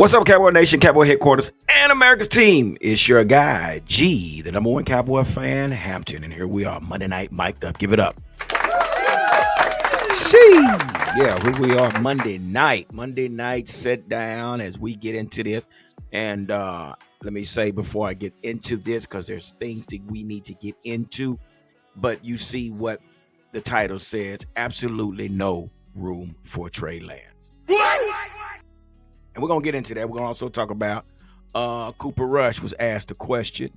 What's up, Cowboy Nation, Cowboy Headquarters, and America's team? It's your guy, G, the number one Cowboy fan, Hampton. And here we are, Monday night, mic'd up. Give it up. See, yeah, here we are, Monday night. Monday night, sit down as we get into this. And let me say before I get into this, because there's things that we need to get into. But you see what the title says, absolutely no room for Trey Lance. And we're going to get into that. We're going to also talk about Cooper Rush was asked a question,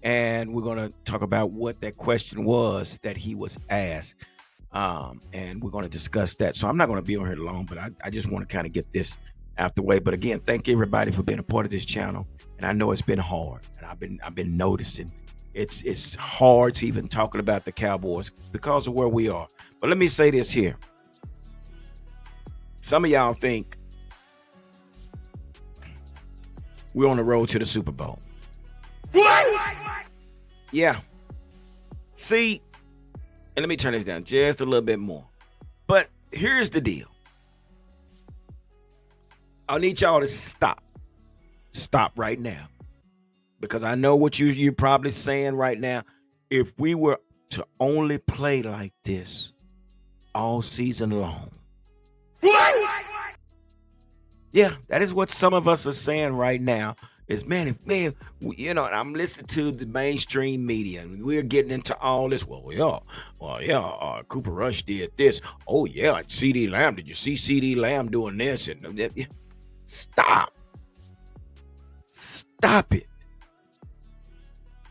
and we're going to talk about what that question was that he was asked, and we're going to discuss that. So I'm not going to be on here long, but I just want to kind of get this out the way. But again, thank everybody for being a part of this channel, and I know it's been hard, and I've been noticing it's hard to even talking about the Cowboys because of where we are. But let me say this here. Some of y'all think we're on the road to the Super Bowl. Yeah. See, and let me turn this down just a little bit more. But here's the deal. I need y'all to stop. Stop right now. Because I know what you're probably saying right now. If we were to only play like this all season long. Yeah, that is what some of us are saying right now. Is I'm listening to the mainstream media, and we're getting into all this. Cooper Rush did this. Oh yeah, CD Lamb. Did you see CD Lamb doing this? And stop it.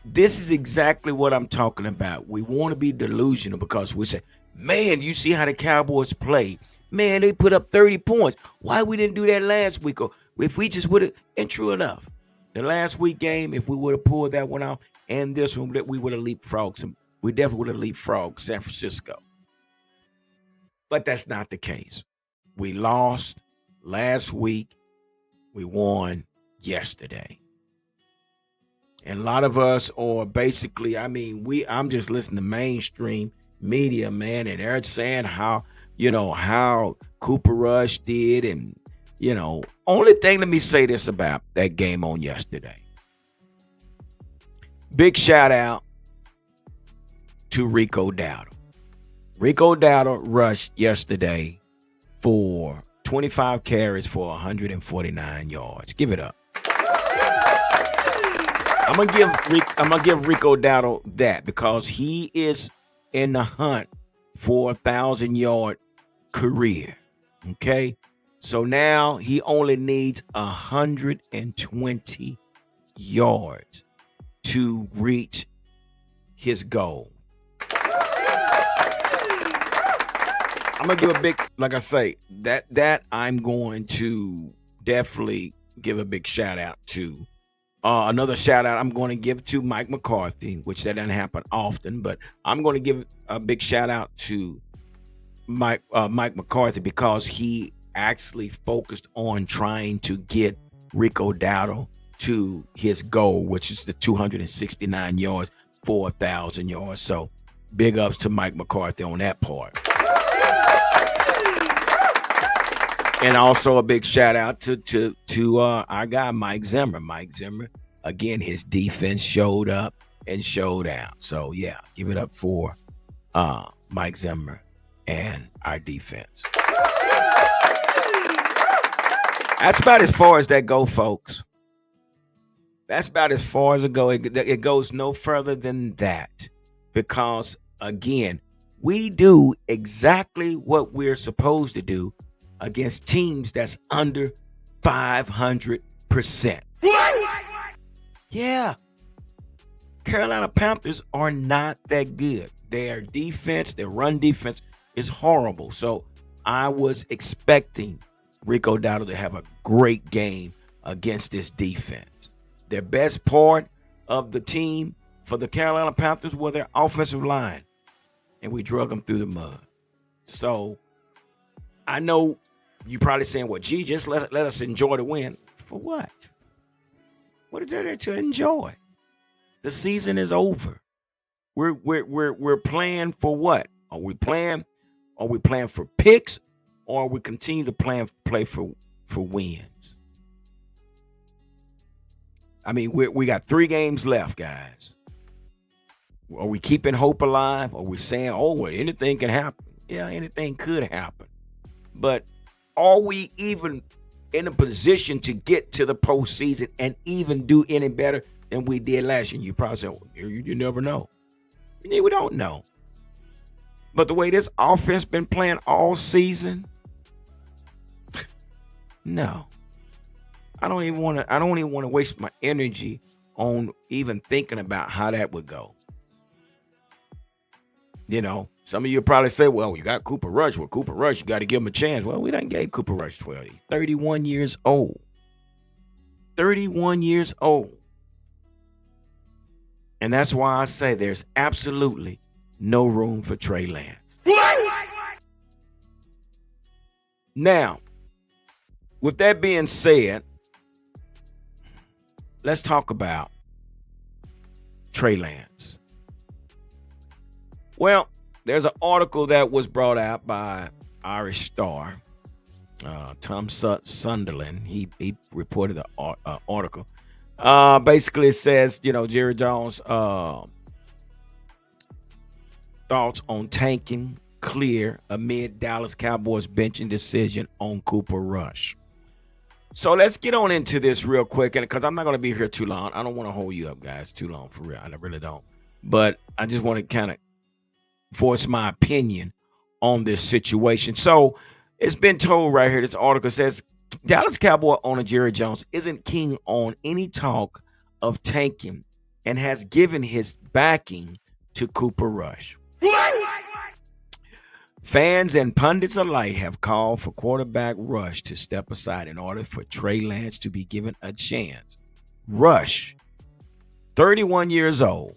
This is exactly what I'm talking about. We want to be delusional because we say, man, you see how the Cowboys play. Man, they put up 30 points. Why we didn't do that last week? Or if we just would have, and true enough, the last week game, if we would have pulled that one out, and this one, we would have leapfrogged. We definitely would have leapfrogged San Francisco. But that's not the case. We lost last week. We won yesterday. And a lot of us are basically, I'm just listening to mainstream media, man, and they're saying how Cooper Rush did. And, only thing, let me say this about that game on yesterday. Big shout out to Rico Dowdle. Rico Dowdle rushed yesterday for 25 carries for 149 yards. Give it up. I'm gonna give Rico Dowdle that because he is in the hunt for a 1,000-yard career. Okay, so now he only needs 120 yards to reach his goal. I'm gonna give a big, like I say, that I'm going to definitely give a big shout out to. Another shout out I'm going to give to Mike McCarthy, which that doesn't happen often, but I'm going to give a big shout out to Mike McCarthy because he actually focused on trying to get Rico Dowdle to his goal, which is the 269 yards for 1,000 yards. So big ups to Mike McCarthy on that part. And also a big shout out to our guy Mike Zimmer. Mike Zimmer, again, his defense showed up and showed out. So yeah, give it up for Mike Zimmer and our defense. That's about as far as that go, folks. That's about as far as it goes. It goes no further than that because again, we do exactly what we're supposed to do against teams that's under 500%. Yeah. Carolina Panthers are not that good. Their defense, their run defense is horrible. So I was expecting Rico Dowdle to have a great game against this defense. Their best part of the team for the Carolina Panthers were their offensive line. And we drug them through the mud. So I know you probably saying, well, gee, just let us enjoy the win. For what? What is there to enjoy? The season is over. We're playing for what? Are we playing for picks, or we continue to play for wins? I mean, we got 3 games left, guys. Are we keeping hope alive? Are we saying, oh, well, anything can happen? Yeah, anything could happen. But are we even in a position to get to the postseason and even do any better than we did last year? You probably say, well, you never know. Yeah, we don't know. But the way this offense been playing all season, no. I don't even want to waste my energy on even thinking about how that would go. You know, some of you probably say, well, you got Cooper Rush. Well, Cooper Rush, you got to give him a chance. Well, we done gave Cooper Rush 12. He's 31 years old. 31 years old. And that's why I say there's absolutely no room for Trey Lance. Now, with that being said, let's talk about Trey Lance. Well, there's an article that was brought out by Irish Star, Tom Sunderland. He reported an article. Basically, it says, Jerry Jones' thoughts on tanking clear amid Dallas Cowboys benching decision on Cooper Rush. So let's get on into this real quick, and because I'm not going to be here too long. I don't want to hold you up, guys, too long, for real. I really don't. But I just want to kind of voice my opinion on this situation. So it's been told right here, this article says, Dallas Cowboy owner Jerry Jones isn't keen on any talk of tanking and has given his backing to Cooper Rush. Fans and pundits alike have called for quarterback Rush to step aside in order for Trey Lance to be given a chance. Rush, 31 years old,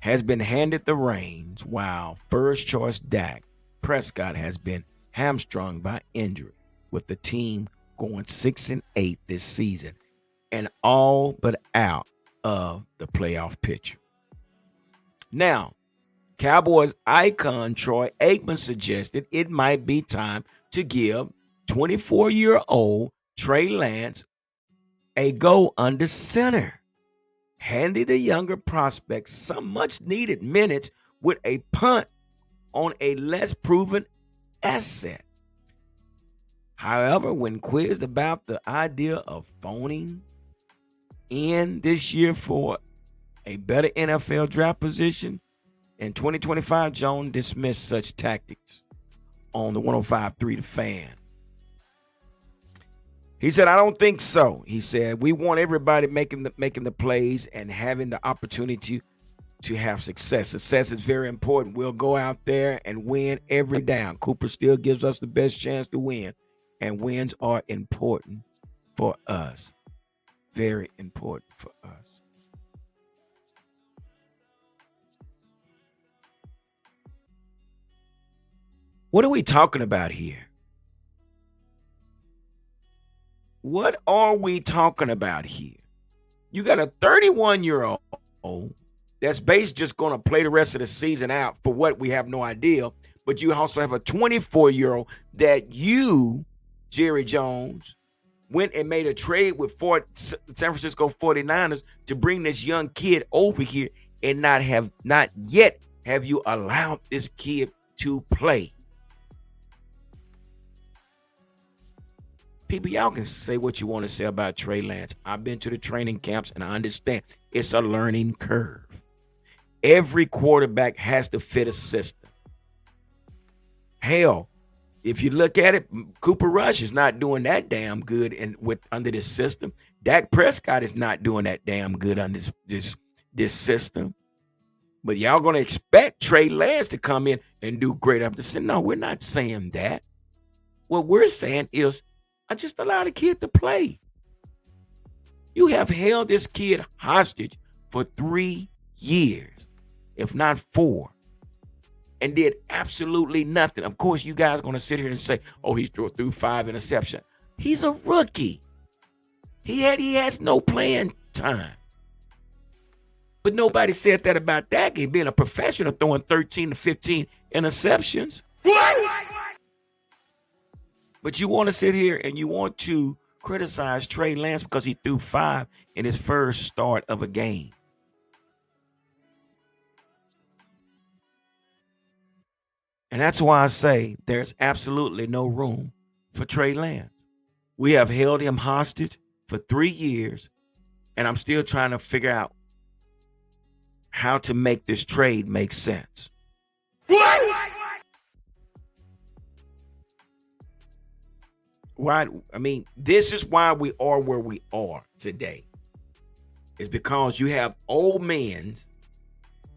has been handed the reins while first choice Dak Prescott has been hamstrung by injury, with the team going 6-8 this season and all but out of the playoff picture. Now, Cowboys icon Troy Aikman suggested it might be time to give 24-year-old Trey Lance a go under center, handing the younger prospect some much-needed minutes with a punt on a less proven asset. However, when quizzed about the idea of phoning in this year for a better NFL draft position in 2025, Jones dismissed such tactics on the 105.3 The Fan. He said, I don't think so. He said, we want everybody making the plays and having the opportunity to have success. Success is very important. We'll go out there and win every down. Cooper still gives us the best chance to win, and wins are important for us. Very important for us. What are we talking about here? What are we talking about here? You got a 31-year-old that's basically just going to play the rest of the season out for what we have no idea. But you also have a 24-year-old that you, Jerry Jones, went and made a trade with San Francisco 49ers to bring this young kid over here, and not yet have you allowed this kid to play. People, y'all can say what you want to say about Trey Lance. I've been to the training camps, and I understand it's a learning curve. Every quarterback has to fit a system. Hell, if you look at it, Cooper Rush is not doing that damn good under this system. Dak Prescott is not doing that damn good under this system. But y'all going to expect Trey Lance to come in and do great. I'm just saying, no, we're not saying that. What we're saying is, I just allow the kid to play. You have held this kid hostage for 3 years, if not 4, and did absolutely nothing. Of course, you guys are going to sit here and say, oh, he threw 5 interceptions. He's a rookie. He has no playing time. But nobody said that about Dak. He being a professional throwing 13 to 15 interceptions. But you want to sit here and you want to criticize Trey Lance because he threw 5 in his first start of a game. And that's why I say there's absolutely no room for Trey Lance. We have held him hostage for 3 years, and I'm still trying to figure out how to make this trade make sense. Why? I mean, this is why we are where we are today. It's because you have old men,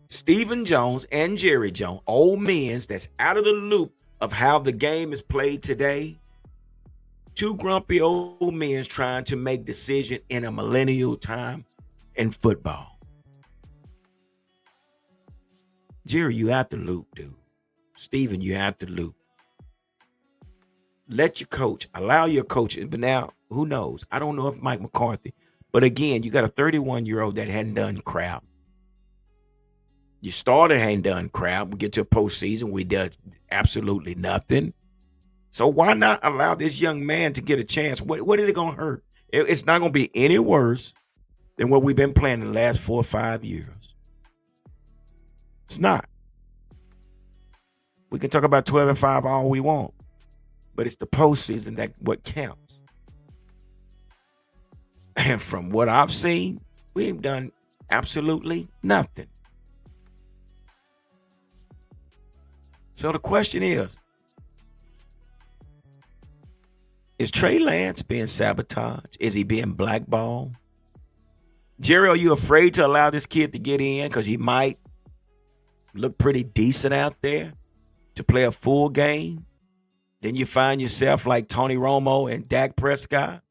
Stephen Jones and Jerry Jones, old men that's out of the loop of how the game is played today. 2 grumpy old men trying to make decisions in a millennial time in football. Jerry, you out the loop, dude. Stephen, you out the loop. Let your coach, allow your coach. But now, who knows? I don't know if Mike McCarthy. But again, you got a 31-year-old that hadn't done crap. You started hadn't done crap. We get to a postseason, we does absolutely nothing. So why not allow this young man to get a chance? What is it going to hurt? It's not going to be any worse than what we've been playing in the last 4 or 5 years. It's not. We can talk about 12-5 all we want, but it's the postseason that what counts. And from what I've seen, we've done absolutely nothing. So the question is Trey Lance being sabotaged? Is he being blackballed? Jerry, are you afraid to allow this kid to get in because he might look pretty decent out there to play a full game? Then you find yourself like Tony Romo and Dak Prescott,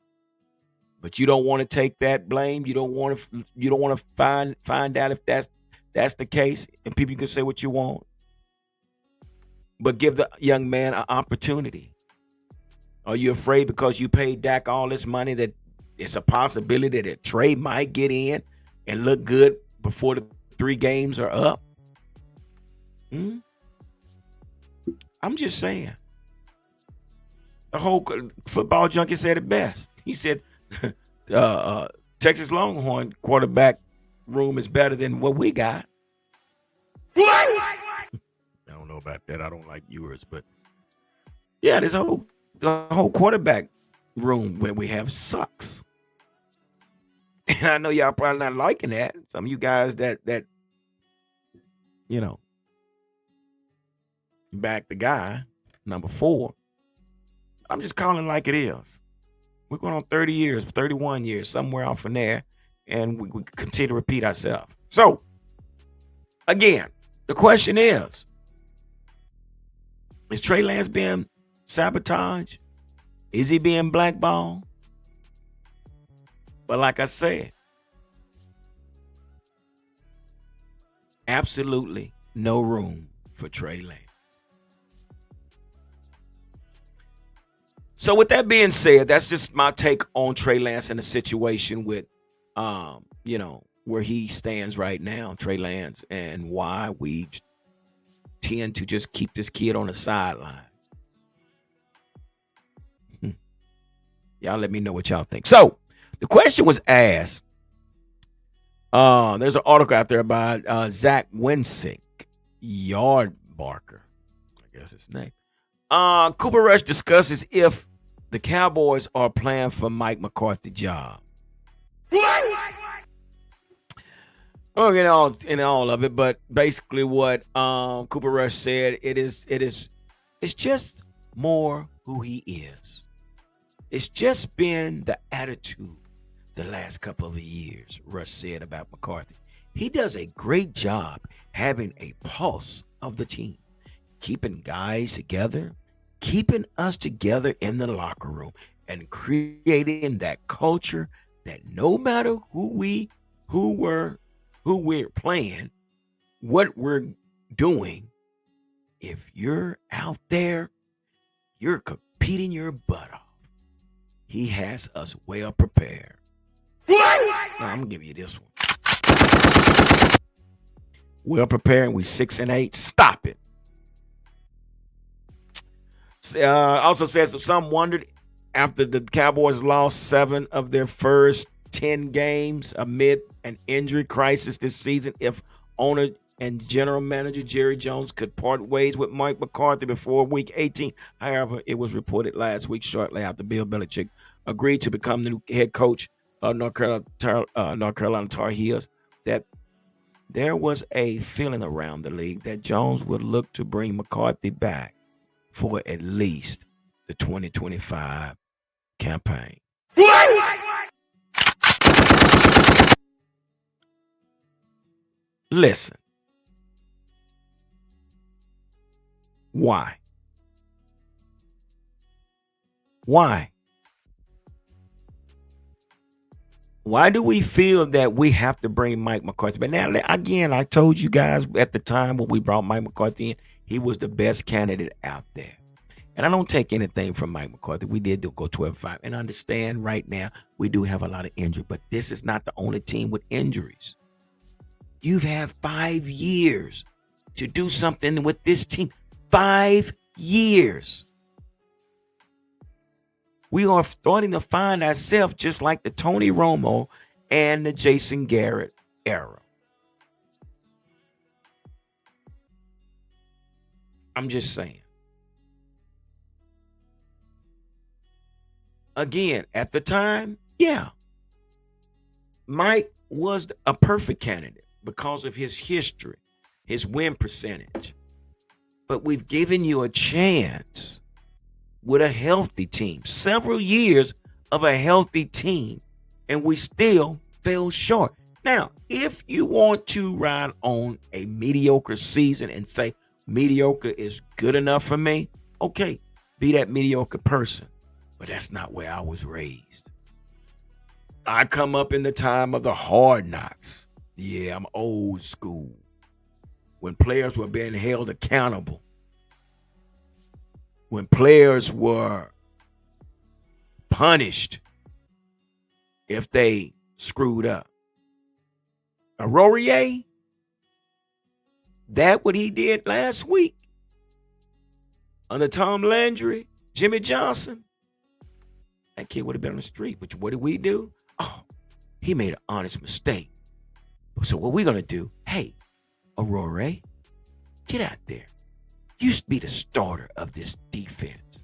but you don't want to take that blame. You don't want to find out if that's the case, and people can say what you want, but give the young man an opportunity. Are you afraid because you paid Dak all this money that it's a possibility that Trey might get in and look good before the 3 games are up? I'm just saying. The whole football junkie said it best. He said, Texas Longhorn quarterback room is better than what we got. I don't know about that. I don't like yours, but yeah, the whole quarterback room where we have sucks. And I know y'all probably not liking that. Some of you guys that back the guy, number 4. I'm just calling it like it is. We're going on 30 years, 31 years, somewhere off from there, and we continue to repeat ourselves. So, again, the question is Trey Lance being sabotaged? Is he being blackballed? But like I said, absolutely no room for Trey Lance. So with that being said, that's just my take on Trey Lance and the situation with, where he stands right now, Trey Lance, and why we tend to just keep this kid on the sideline. Y'all let me know what y'all think. So the question was asked. There's an article out there by Zach Winsick, Yardbarker, I guess his name. Cooper Rush discusses if the Cowboys are playing for Mike McCarthy job. I'll get all in all of it, but basically what Cooper Rush said, it's just more who he is. It's just been the attitude the last couple of years, Rush said about McCarthy. He does a great job having a pulse of the team, keeping guys together, keeping us together in the locker room, and creating that culture that no matter who we're playing, what we're doing, if you're out there, you're competing your butt off. He has us well prepared. Now, I'm gonna give you this one. Well prepared. We 6-8. Stop it. Also says if some wondered after the Cowboys lost 7 of their first 10 games amid an injury crisis this season. If owner and general manager Jerry Jones could part ways with Mike McCarthy before week 18. However, it was reported last week, shortly after Bill Belichick agreed to become the new head coach of North Carolina Tar Heels, that there was a feeling around the league that Jones would look to bring McCarthy back for at least the 2025 campaign. Listen, why? Why? Why do we feel that we have to bring Mike McCarthy? But now, again, I told you guys at the time when we brought Mike McCarthy in, he was the best candidate out there. And I don't take anything from Mike McCarthy. We did go 12-5. And I understand right now we do have a lot of injury, but this is not the only team with injuries. You've had 5 years to do something with this team. 5 years. We are starting to find ourselves just like the Tony Romo and the Jason Garrett era. I'm just saying. Again, at the time, yeah, Mike was a perfect candidate because of his history, his win percentage. But we've given you a chance with a healthy team, several years of a healthy team, and we still fell short. Now, if you want to ride on a mediocre season and say mediocre is good enough for me, okay, be that mediocre person. But that's not where I was raised. I come up in the time of the hard knocks. Yeah, I'm old school. When players were being held accountable. When players were punished if they screwed up. Aurorier, that what he did last week under Tom Landry, Jimmy Johnson, that kid would have been on the street. But what did we do? Oh, he made an honest mistake. So what we're going to do, hey, Aurora, get out there. You used to be the starter of this defense.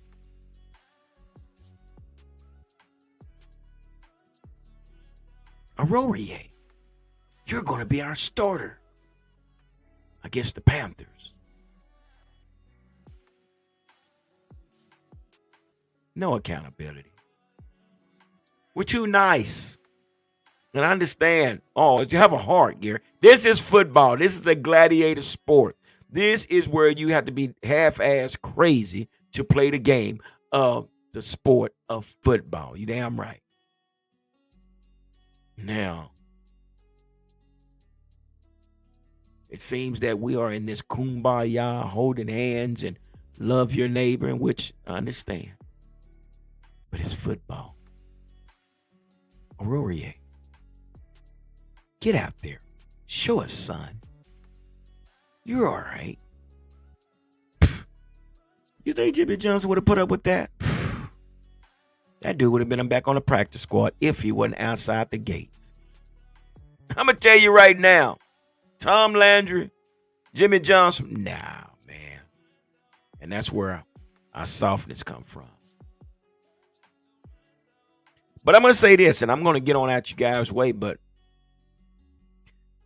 Aurora, you're going to be our starter against the Panthers. No accountability. We're too nice. And I understand. Oh, you have a heart, Gary. This is football. This is a gladiator sport. This is where you have to be half-ass crazy to play the game of the sport of football. You damn right. Now, it seems that we are in this kumbaya, holding hands and love your neighbor, in which I understand. But it's football. Aurorier, get out there. Show us, son. You're all right. You think Jimmy Johnson would have put up with that? That dude would have been back on the practice squad if he wasn't outside the gate. I'm going to tell you right now, Tom Landry, Jimmy Johnson, nah, man. And that's where our softness come from. But I'm going to say this, and I'm going to get on out you guys' way, but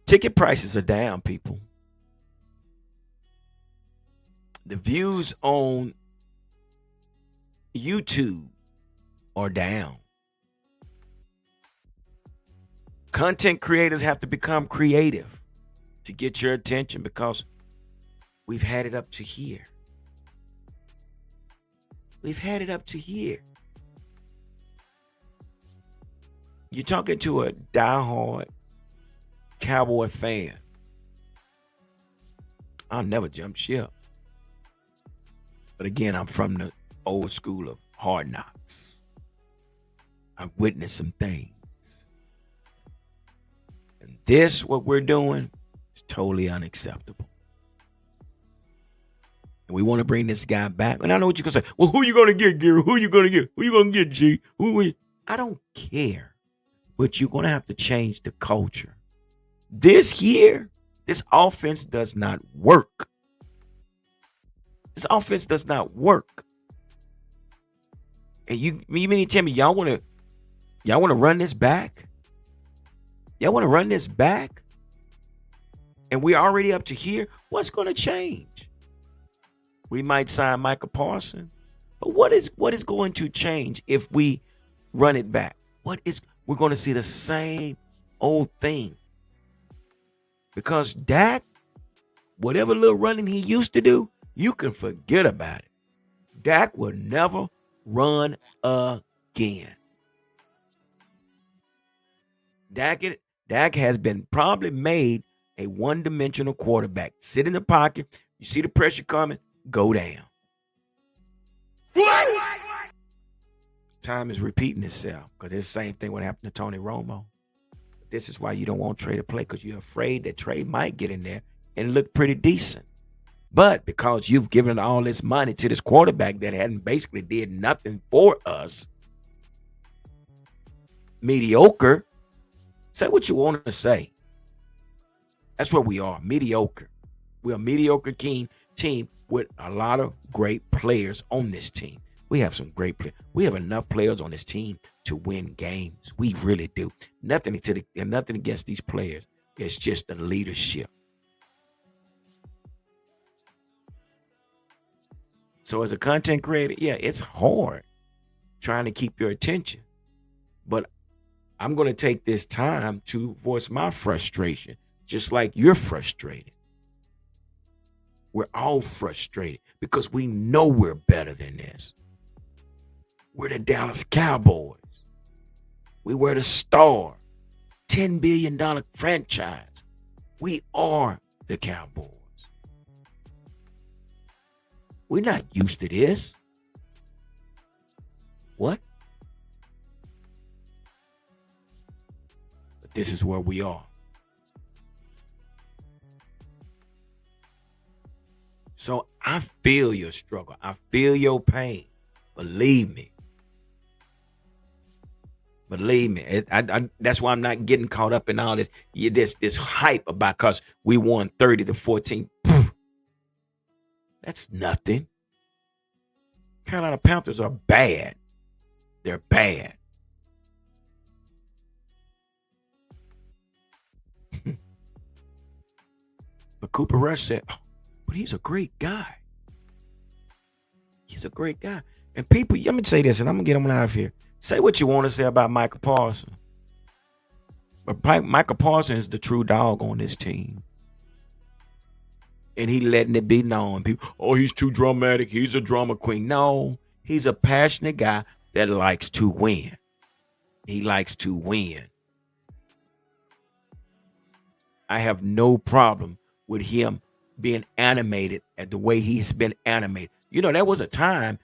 ticket prices are down, people. The views on YouTube are down. Content creators have to become creative to get your attention because we've had it up to here. We've had it up to here. You're talking to a diehard Cowboy fan. I'll never jump ship. But again, I'm from the old school of hard knocks. I've witnessed some things. And this, what we're doing, is totally unacceptable. and we want to bring this guy back. And I know what you're gonna say. Well, who you gonna get, Gary? Who you gonna get? Who you gonna get, G? I don't care, but you're gonna have to change the culture. This year, this offense does not work. This offense does not work. And you mean to tell me y'all wanna run this back? Y'all wanna run this back? And we're already up to here. What's gonna change? We might sign Michael Parsons. But what is going to change if we run it back? We're going to see the same old thing. Because Dak, whatever little running he used to do, you can forget about it. Dak will never run again. Dak has been probably made a one-dimensional quarterback. Sit in the pocket. You see the pressure coming, go down. Time is repeating itself because it's the same thing what happened to Tony Romo. This is why you don't want Trey to play, because you're afraid that Trey might get in there and look pretty decent. But because you've given all this money to this quarterback that hadn't basically did nothing for us, mediocre, say what you want to say. That's what we are, mediocre. We're a mediocre team with a lot of great players on this team. We have some great players. We have enough players on this team to win games. We really do. Nothing against these players. It's just the leadership. So as a content creator, yeah, it's hard trying to keep your attention. But I'm going to take this time to voice my frustration, just like you're frustrated. We're all frustrated because we know we're better than this. We're the Dallas Cowboys. We were the star, $10 billion franchise. We are the Cowboys. We're not used to this. What? But this is where we are. So I feel your struggle. I feel your pain. Believe me. That's why I'm not getting caught up in all this. This hype about because we won 30-14. That's nothing. Carolina Panthers are bad. They're bad. But Cooper Rush said, oh, but he's a great guy. He's a great guy. And people, let me say this, and I'm going to get him out of here. Say what you want to say about Michael Parsons. But Michael Parsons is the true dog on this team. And he letting it be known. People, oh, he's too dramatic. He's a drama queen. No, he's a passionate guy that likes to win. He likes to win. I have no problem with him being animated at the way he's been animated. You know, there was a time,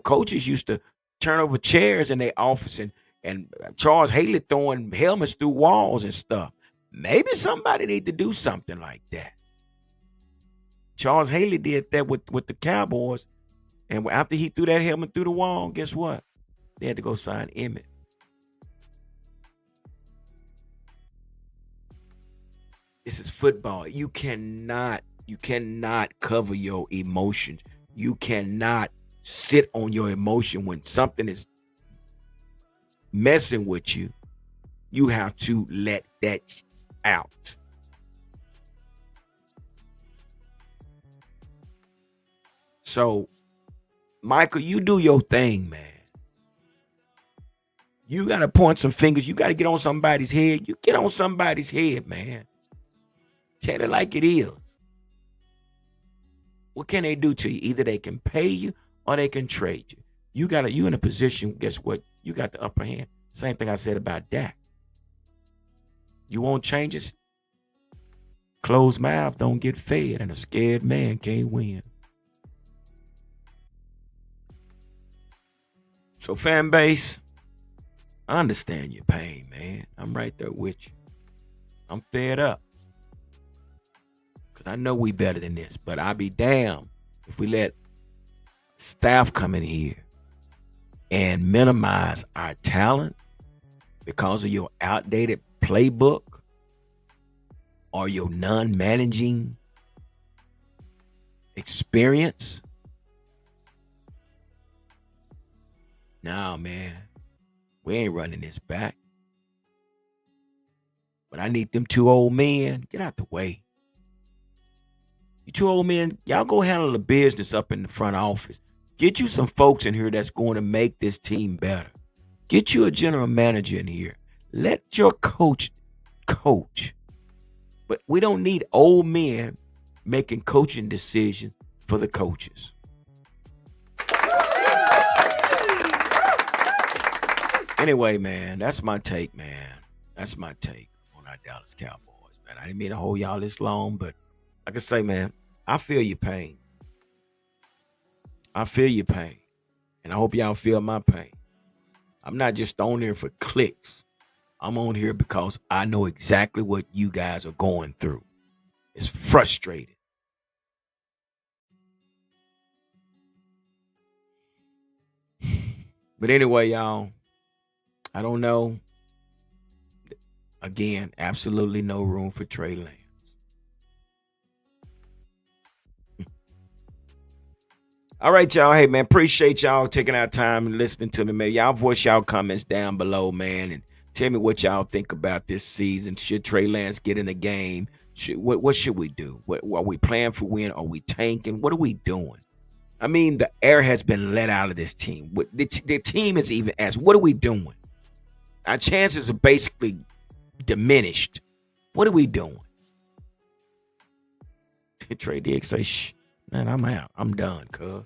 coaches used to turn over chairs in their office and Charles Haley throwing helmets through walls and stuff. Maybe somebody need to do something like that. Charles Haley did that with the Cowboys. And after he threw that helmet through the wall, guess what? They had to go sign Emmett. This is football. You cannot cover your emotions. You cannot sit on your emotion when something is messing with you. You have to let that out. So, Michael, you do your thing, man. You got to point some fingers. You got to get on somebody's head. You get on somebody's head, man. Tell it like it is. What can they do to you? Either they can pay you or they can trade you. You in a position, guess what? You got the upper hand. Same thing I said about Dak. You want changes? Closed mouth don't get fed, and a scared man can't win. So fan base, I understand your pain, man. I'm right there with you. I'm fed up. Because I know we better than this. But I'll be damned if we let staff come in here and minimize our talent because of your outdated playbook or your non-managing experience, nah, man, we ain't running this back. But I need them two old men. Get out the way. You two old men, y'all go handle the business up in the front office. Get you some folks in here that's going to make this team better. Get you a general manager in here. Let your coach coach. But we don't need old men making coaching decisions for the coaches. Anyway, man, that's my take, man. That's my take on our Dallas Cowboys, man. I didn't mean to hold y'all this long, but like I say, man, I feel your pain. I feel your pain. And I hope y'all feel my pain. I'm not just on here for clicks. I'm on here because I know exactly what you guys are going through. It's frustrating. But anyway, y'all, I don't know. Again, absolutely no room for Trey Lance. All right, y'all. Hey, man, appreciate y'all taking our time and listening to me, man. Y'all voice y'all comments down below, man, and tell me what y'all think about this season. Should Trey Lance get in the game? What should we do? Are we playing for win? Are we tanking? What are we doing? I mean, the air has been let out of this team. The team is even asked, what are we doing? Our chances are basically diminished. What are we doing? Trey Diggs say, shh, man, I'm out. I'm done, cuz.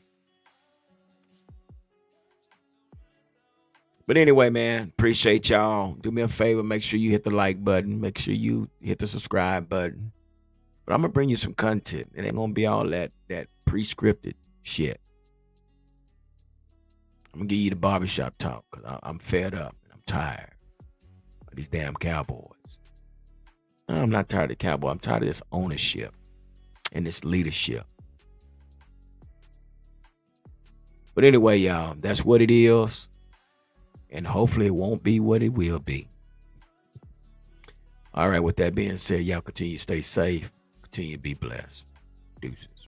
But anyway, man, appreciate y'all. Do me a favor. Make sure you hit the like button. Make sure you hit the subscribe button. But I'm going to bring you some content. It ain't going to be all that pre-scripted shit. I'm going to give you the barbershop talk because I'm fed up and I'm tired of these damn Cowboys. I'm not tired of the Cowboys. I'm tired of this ownership and this leadership. But anyway, y'all, that's what it is. And hopefully it won't be what it will be. All right, with that being said, y'all continue to stay safe. Continue to be blessed. Deuces.